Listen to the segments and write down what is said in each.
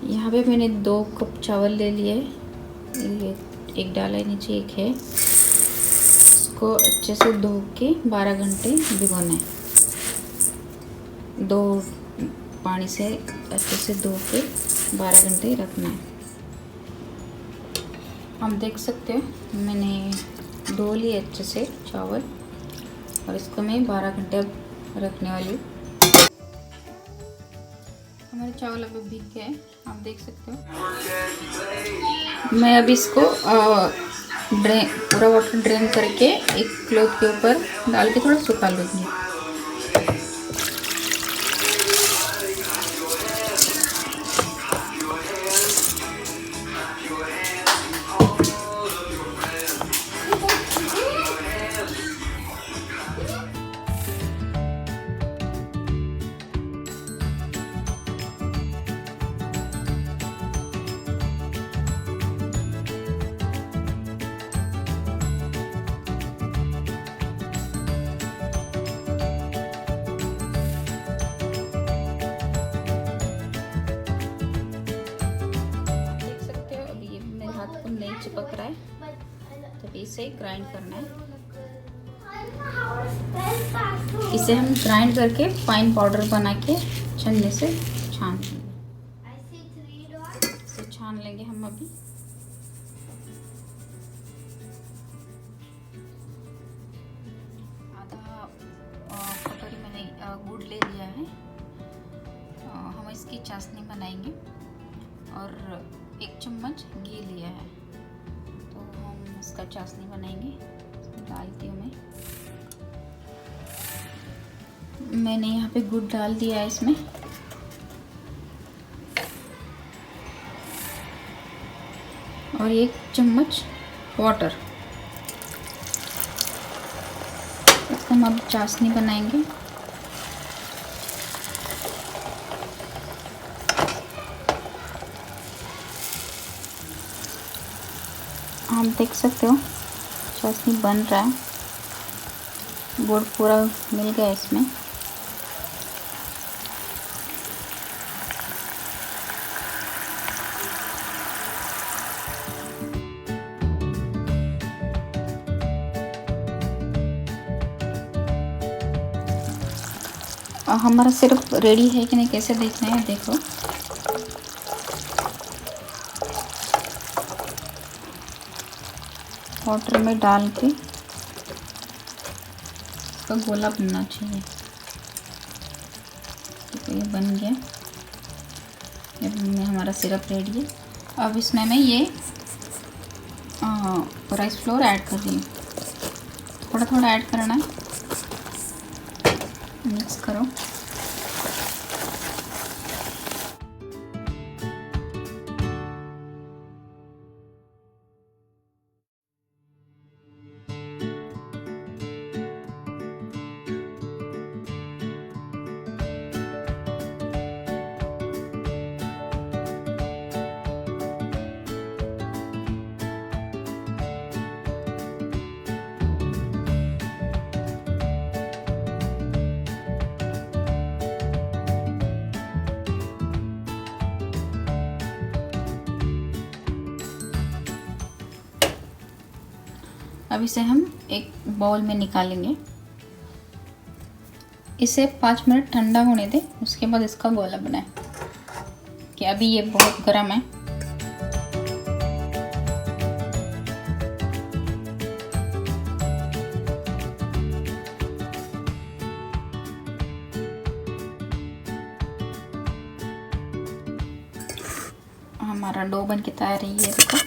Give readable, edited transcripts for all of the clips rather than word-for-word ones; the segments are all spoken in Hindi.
यहाँ पे मैंने 2 कप चावल ले लिए। ये एक डाला है नीचे, एक है। इसको अच्छे से धो के 12 घंटे भिगोना है। 2 पानी से अच्छे से धो के 12 घंटे रखना है। आप देख सकते हो मैंने धो लिए अच्छे से चावल, और इसको मैं 12 घंटे अब रखने वाली हूँ। हमारे चावल अब भीग गए हैं, आप देख सकते हो। मैं अब इसको पूरा वाटर ड्रेन करके एक क्लॉथ के ऊपर डाल के थोड़ा सुखा लूँगी। नहीं चिपक रहा है, तभी इसे ग्राइंड करना है। इसे हम ग्राइंड करके फाइन पाउडर बना के छन्नी से छान लेंगे। इसे छान लेंगे हम अभी। आधा कटोरी मैंने गुड़ ले लिया है। हम इसकी चाशनी बनाएंगे, और 1 चम्मच घी लिया है, तो हम इसका चाशनी बनाएंगे। डालती हूँ मैंने यहाँ पे गुड़ डाल दिया है इसमें। और 1 चम्मच वाटर। इसका हम अब चाशनी बनाएंगे। आप देख सकते हो चाशनी बन रहा है, गुड़ पूरा मिल गया इसमें। हमारा सिर्फ रेडी है कि नहीं, कैसे देखना है, देखो। वाटर में डाल के इसका गोला बनना चाहिए। तो ये बन गया। अब हमारा सिरप रेडी है। अब इसमें मैं ये राइस फ्लोर ऐड कर रही हूँ। थोड़ा थोड़ा ऐड करना है, मिक्स करो। अब इसे हम एक बाउल में निकालेंगे। इसे 5 मिनट ठंडा होने दें, उसके बाद इसका गोला बनाएं। कि अभी ये बहुत गर्म है। हमारा डो बन के तैयार है, ये देखो।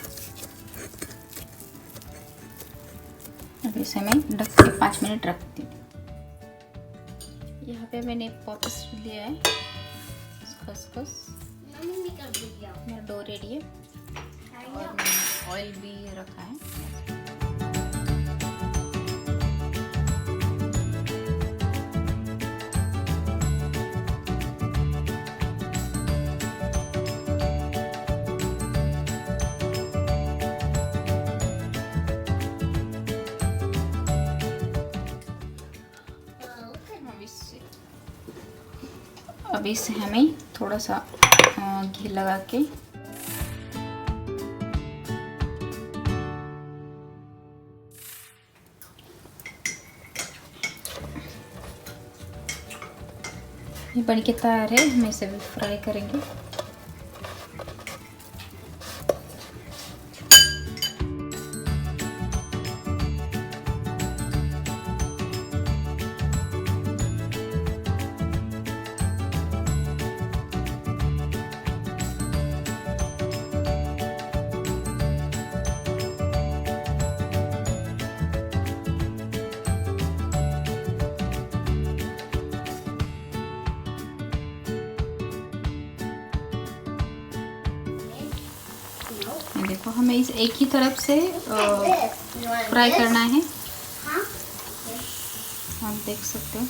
अब इसे मैं ढक के 5 मिनट रखती हूँ। यहाँ पे मैंने पॉपिस लिया है, खसखस। मेरा डो रेडी है, और मैंने ऑयल भी रखा है। अब इसे हमें थोड़ा सा घी लगा के ये बन के तैयार है। हम इसे भी फ्राई करेंगे। देखो हमें इस एक ही तरफ से फ्राई करना है। आप देख सकते हो।